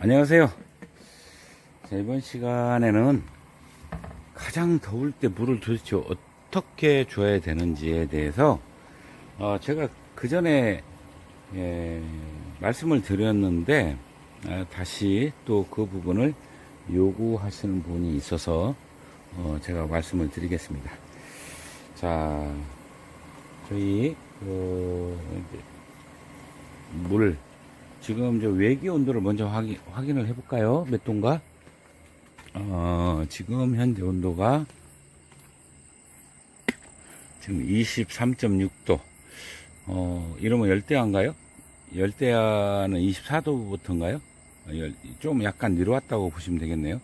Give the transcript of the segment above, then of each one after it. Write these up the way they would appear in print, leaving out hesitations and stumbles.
안녕하세요. 자, 이번 시간에는 가장 더울 때 물을 도대체 어떻게 줘야 되는지에 대해서 제가 그 전에 말씀을 드렸는데 다시 또 그 부분을 요구하시는 분이 있어서 제가 말씀을 드리겠습니다. 자, 저희 물 지금 저 외기 온도를 먼저 확인을 해볼까요? 몇 도인가? 지금 현재 온도가 지금 23.6도. 이러면 열대야인가요? 열대야는 24도부터인가요? 좀 약간 내려왔다고 보시면 되겠네요.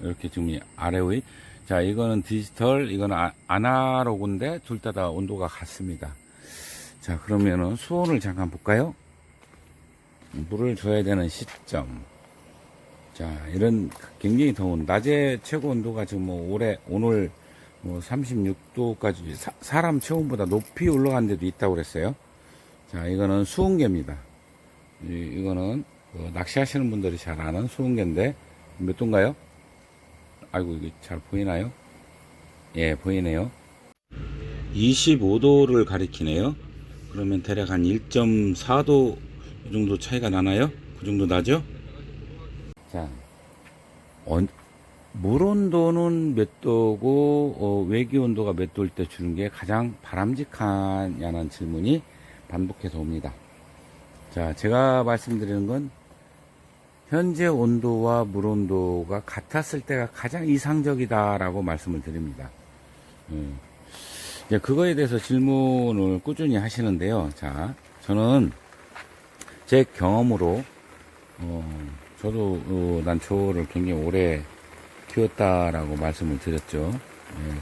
이렇게 지금 아래의. 자, 이거는 디지털, 이거는 아날로그인데 둘 다 온도가 같습니다. 자, 그러면은 수온을 잠깐 볼까요? 물을 줘야 되는 시점. 자, 이런 굉장히 더운 낮에 최고 온도가 지금 오늘 36도까지 사람 체온보다 높이 올라간 데도 있다고 그랬어요. 자, 이거는 수온계입니다. 이거는 낚시하시는 분들이 잘 아는 수온계인데 몇 도인가요? 아이고, 이게 잘 보이나요? 예, 보이네요. 25도를 가리키네요. 그러면 대략 한 1.4도 이 정도 차이가 나나요? 그 정도 나죠? 자, 물 온도는 몇 도고 외기 온도가 몇 도일 때 주는 게 가장 바람직하냐는 질문이 반복해서 옵니다. 자, 제가 말씀드리는 건 현재 온도와 물 온도가 같았을 때가 가장 이상적이다라고 말씀을 드립니다. 이제 그거에 대해서 질문을 꾸준히 하시는데요. 자, 저는 제 경험으로 저도 난초를 굉장히 오래 키웠다라고 말씀을 드렸죠.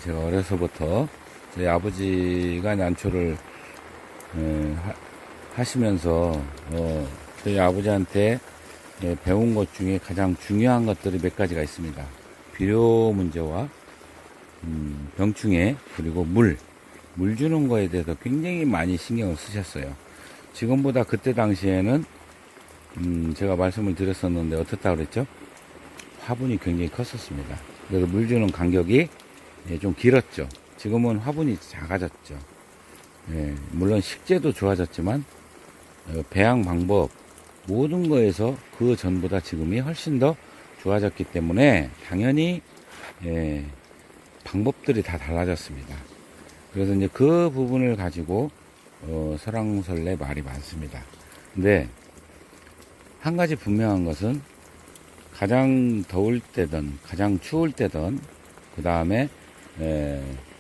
제가 어려서부터 저희 아버지가 난초를 하시면서 저희 아버지한테 배운 것 중에 가장 중요한 것들이 몇 가지가 있습니다. 비료 문제와 병충해, 그리고 물 주는 거에 대해서 굉장히 많이 신경을 쓰셨어요. 지금보다 그때 당시에는 제가 말씀을 드렸었는데 어떻다고 그랬죠? 화분이 굉장히 컸었습니다. 그래서 물 주는 간격이 좀 길었죠. 지금은 화분이 작아졌죠. 물론 식재도 좋아졌지만 배양 방법 모든 거에서 그 전보다 지금이 훨씬 더 좋아졌기 때문에 당연히 방법들이 다 달라졌습니다. 그래서 이제 그 부분을 가지고 설왕설래 말이 많습니다. 근데 한 가지 분명한 것은 가장 더울 때든 가장 추울 때든 그 다음에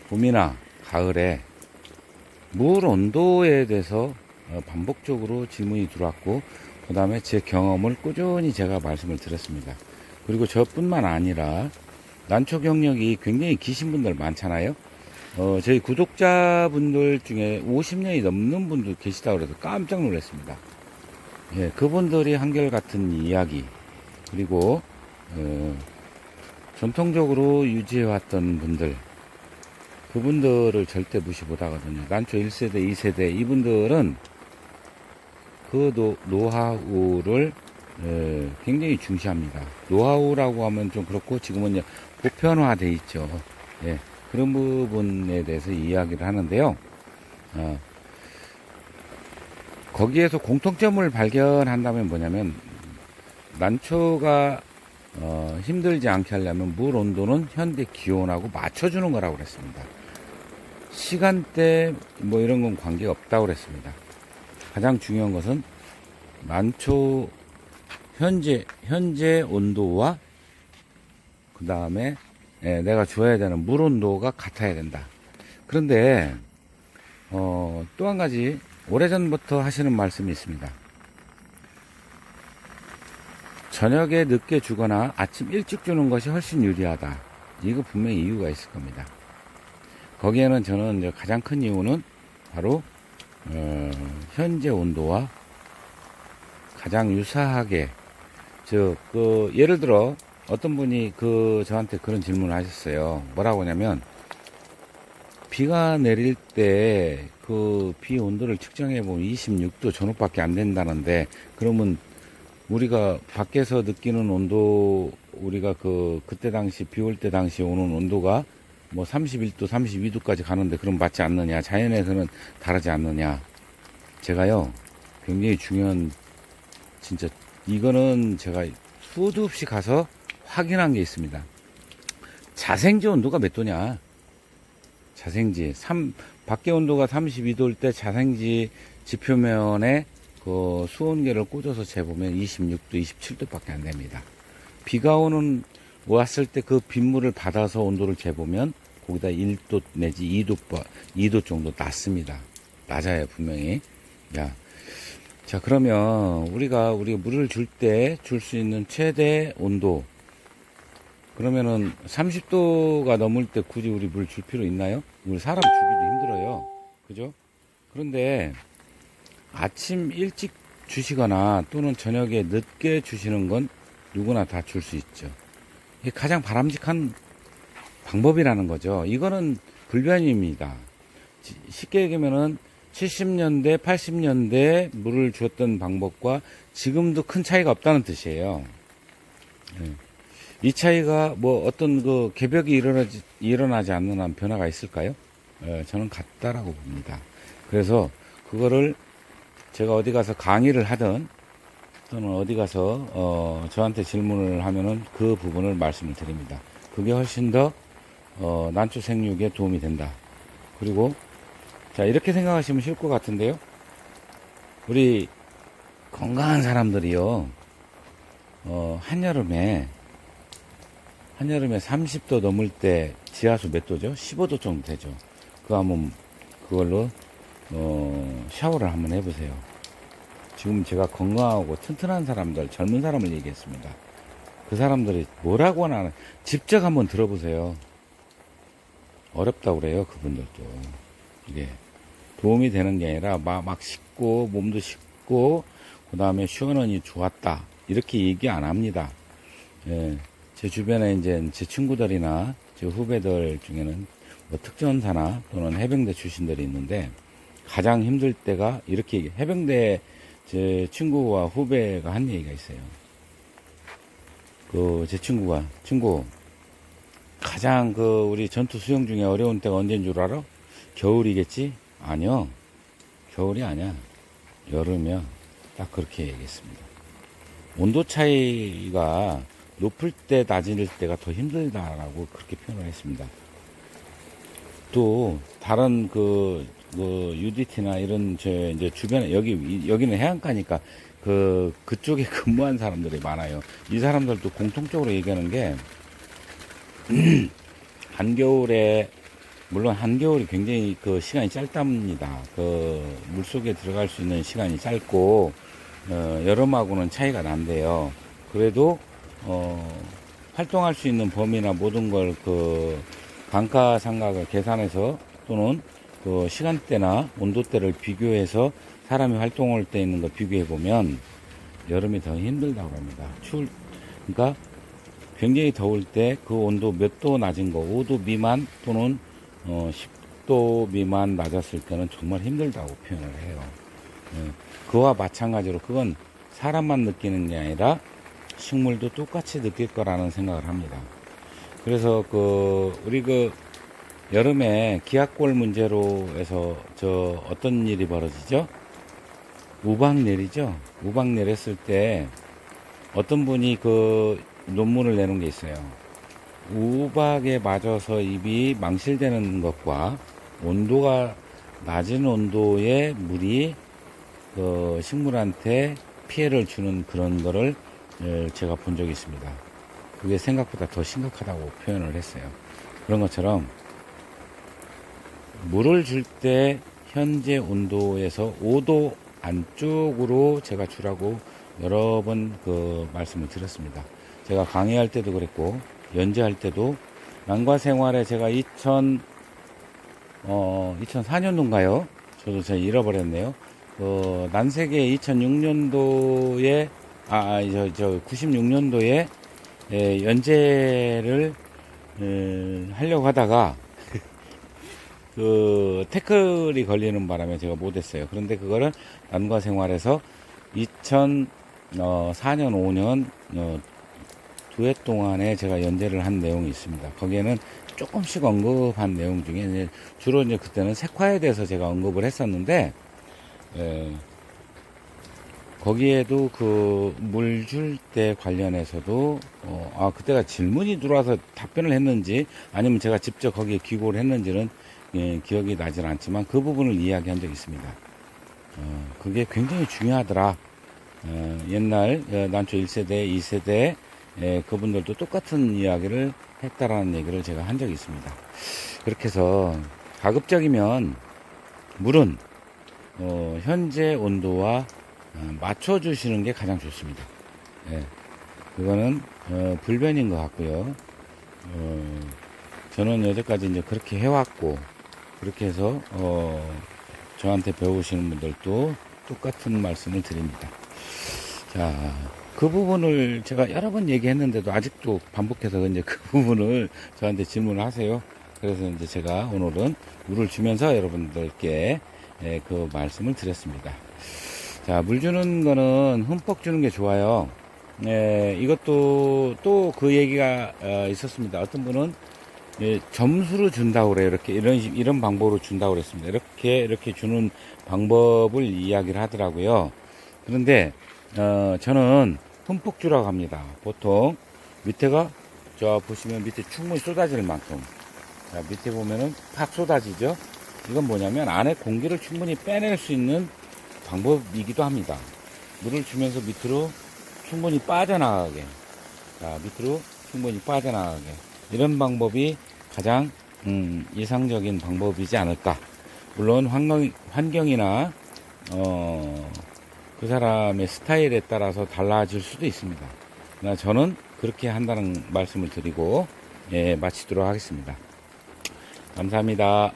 봄이나 가을에 물 온도에 대해서 반복적으로 질문이 들어왔고 그 다음에 제 경험을 꾸준히 제가 말씀을 드렸습니다. 그리고 저뿐만 아니라 난초 경력이 굉장히 기신 분들 많잖아요. 저희 구독자분들 중에 50년이 넘는 분도 계시다고 해서 깜짝 놀랐습니다. 그분들이 한결같은 이야기, 그리고 전통적으로 유지해왔던 분들, 그분들을 절대 무시 못하거든요. 난초 1세대, 2세대 이분들은 그 노하우를 굉장히 중시합니다. 노하우라고 하면 좀 그렇고 지금은 보편화돼 있죠. 그런 부분에 대해서 이야기를 하는데요. 거기에서 공통점을 발견한다면 뭐냐면 난초가 힘들지 않게 하려면 물 온도는 현대 기온하고 맞춰주는 거라고 그랬습니다. 시간대 이런 건 관계가 없다고 그랬습니다. 가장 중요한 것은 난초 현재 온도와 그 다음에 내가 줘야 되는 물 온도가 같아야 된다. 그런데 또 한 가지 오래전부터 하시는 말씀이 있습니다. 저녁에 늦게 주거나 아침 일찍 주는 것이 훨씬 유리하다. 이거 분명히 이유가 있을 겁니다. 거기에는 저는 이제 가장 큰 이유는 바로 현재 온도와 가장 유사하게 예를 들어 어떤 분이 저한테 그런 질문을 하셨어요. 뭐라고 하냐면 비가 내릴 때 그 비 온도를 측정해 보면 26도 전후밖에 안 된다는데 그러면 우리가 밖에서 느끼는 온도, 우리가 그때 당시, 비 올 때 당시 오는 온도가 뭐 31도, 32도까지 가는데 그럼 맞지 않느냐. 자연에서는 다르지 않느냐. 제가요, 굉장히 중요한, 진짜, 이거는 제가 수도 없이 가서 확인한 게 있습니다. 자생지 온도가 몇 도냐. 자생지. 밖에 온도가 32도일 때 자생지 지표면에 그 수온계를 꽂아서 재보면 26도, 27도밖에 안 됩니다. 비가 왔을 때 그 빗물을 받아서 온도를 재보면 거기다 1도 내지 2도 정도 낮습니다. 낮아요, 분명히. 야. 자, 그러면 우리가 물을 줄 때 줄 수 있는 최대 온도. 그러면은 30도가 넘을 때 굳이 우리 물 줄 필요 있나요? 우리 사람 주기도 힘들어요. 그죠? 그런데 아침 일찍 주시거나 또는 저녁에 늦게 주시는 건 누구나 다 줄 수 있죠. 이게 가장 바람직한 방법이라는 거죠. 이거는 불변입니다. 쉽게 얘기하면은 70년대, 80년대 물을 주었던 방법과 지금도 큰 차이가 없다는 뜻이에요. 이 차이가 뭐 어떤 그 개벽이 일어나지 않는 한 변화가 있을까요? 저는 같다라고 봅니다. 그래서 그거를 제가 어디 가서 강의를 하든 또는 어디 가서 저한테 질문을 하면은 그 부분을 말씀을 드립니다. 그게 훨씬 더 난초 생육에 도움이 된다. 그리고 자, 이렇게 생각하시면 쉬울 것 같은데요. 우리 건강한 사람들이요, 한여름에 30도 넘을 때 지하수 몇 도죠? 15도 정도 되죠. 그걸로 샤워를 한번 해보세요. 지금 제가 건강하고 튼튼한 사람들, 젊은 사람을 얘기했습니다. 그 사람들이 뭐라고 하나 직접 한번 들어보세요. 어렵다고 그래요, 그분들도. 이게 도움이 되는 게 아니라 막 씻고 몸도 씻고 그 다음에 시원하니 좋았다 이렇게 얘기 안 합니다. 예, 제 주변에 이제 제 친구들이나 제 후배들 중에는 뭐 특전사나 또는 해병대 출신들이 있는데 가장 힘들 때가 이렇게 해병대 제 친구와 후배가 한 얘기가 있어요. 제 친구 가장 우리 전투 수영 중에 어려운 때가 언제인 줄 알아? 겨울이겠지? 아니요. 겨울이 아니야. 여름이야. 딱 그렇게 얘기했습니다. 온도 차이가 높을 때 낮을 때가 더 힘들다라고 그렇게 표현을 했습니다. 또 다른 UDT나 이런 이제 주변에 여기는 해안가니까 그쪽에 근무한 사람들이 많아요. 이 사람들도 공통적으로 얘기하는 게 한겨울에 물론 한겨울이 굉장히 시간이 짧답니다. 물속에 들어갈 수 있는 시간이 짧고 여름하고는 차이가 난대요. 그래도 활동할 수 있는 범위나 모든 걸 감가상각을 계산해서 또는 시간대나 온도대를 비교해서 사람이 활동할 때 있는 거 비교해 보면 여름이 더 힘들다고 합니다. 그러니까 굉장히 더울 때 그 온도 몇 도 낮은 거 5도 미만 또는 10도 미만 낮았을 때는 정말 힘들다고 표현을 해요. 그와 마찬가지로 그건 사람만 느끼는 게 아니라 식물도 똑같이 느낄 거라는 생각을 합니다. 그래서 우리 여름에 기압골 문제로 해서 어떤 일이 벌어지죠? 우박내리죠? 우박내렸을 때 어떤 분이 논문을 내놓은 게 있어요. 우박에 맞아서 잎이 망실되는 것과 온도가 낮은 온도의 물이 식물한테 피해를 주는 그런 거를 제가 본 적이 있습니다. 그게 생각보다 더 심각하다고 표현을 했어요. 그런 것처럼 물을 줄 때 현재 온도에서 5도 안쪽으로 제가 주라고 여러 번 말씀을 드렸습니다. 제가 강의할 때도 그랬고 연재할 때도 난과 생활에 제가 2004년도인가요? 저도 제가 잃어버렸네요. 난세계 2006년도에 96년도에 연재를 하려고 하다가 태클이 걸리는 바람에 제가 못했어요. 그런데 그거를 난과 생활에서 4년, 5년, 2회 동안에 제가 연재를 한 내용이 있습니다. 거기에는 조금씩 언급한 내용 중에 주로 이제 그때는 색화에 대해서 제가 언급을 했었는데, 거기에도 그 물 줄 때 관련해서도 그때가 질문이 들어와서 답변을 했는지 아니면 제가 직접 거기에 기고를 했는지는 기억이 나질 않지만 그 부분을 이야기한 적이 있습니다. 그게 굉장히 중요하더라. 옛날 난초 1세대, 2세대 그분들도 똑같은 이야기를 했다라는 얘기를 제가 한 적이 있습니다. 그렇게 해서 가급적이면 물은 현재 온도와 맞춰주시는 게 가장 좋습니다. 그거는 불변인 것 같고요. 저는 여태까지 이제 그렇게 해왔고, 그렇게 해서 저한테 배우시는 분들도 똑같은 말씀을 드립니다. 자, 그 부분을 제가 여러 번 얘기했는데도 아직도 반복해서 이제 그 부분을 저한테 질문을 하세요. 그래서 이제 제가 오늘은 물을 주면서 여러분들께 그 말씀을 드렸습니다. 자, 물 주는 거는 흠뻑 주는 게 좋아요. 이것도 또 그 얘기가 있었습니다. 어떤 분은 점수로 준다고 그래요. 이렇게 이런 방법으로 준다고 그랬습니다. 이렇게 주는 방법을 이야기를 하더라고요. 그런데 저는 흠뻑 주라고 합니다. 보통 밑에가 저 보시면 밑에 충분히 쏟아질 만큼, 자, 밑에 보면은 팍 쏟아지죠. 이건 뭐냐면 안에 공기를 충분히 빼낼 수 있는 방법이기도 합니다. 물을 주면서 밑으로 충분히 빠져나가게, 자, 밑으로 충분히 빠져나가게, 이런 방법이 가장 이상적인 방법이지 않을까. 물론 환경이나 그 사람의 스타일에 따라서 달라질 수도 있습니다. 그러나 저는 그렇게 한다는 말씀을 드리고 마치도록 하겠습니다. 감사합니다.